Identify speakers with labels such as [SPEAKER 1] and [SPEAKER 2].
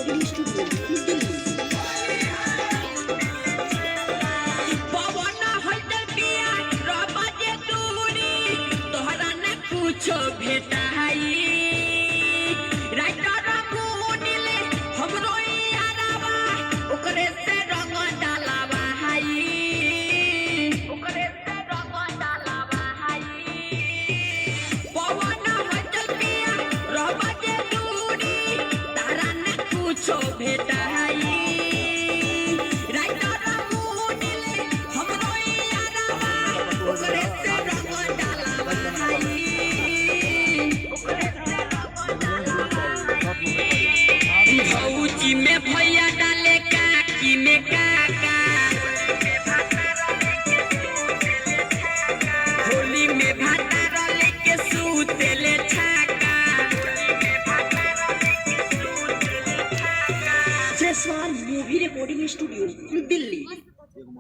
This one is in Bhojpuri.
[SPEAKER 1] recording studio, Delhi.
[SPEAKER 2] कुछो भेटाई राइटर मुनिले हमरो यारावा ओकरे से रंग डालावा हाई ओकरे से रंग डालावा हाई पवन होटल पिया रहबा जे दूरी तारा ने कुछो भेटाई राइटर मुनिले हमरो यारावा ओकरे से रंग डालावा हाई भौजी में भैया डाले काकी में काका होली में भाता लेके सूतेले छाका
[SPEAKER 1] Jesswan Movie Recording Studio, Delhi.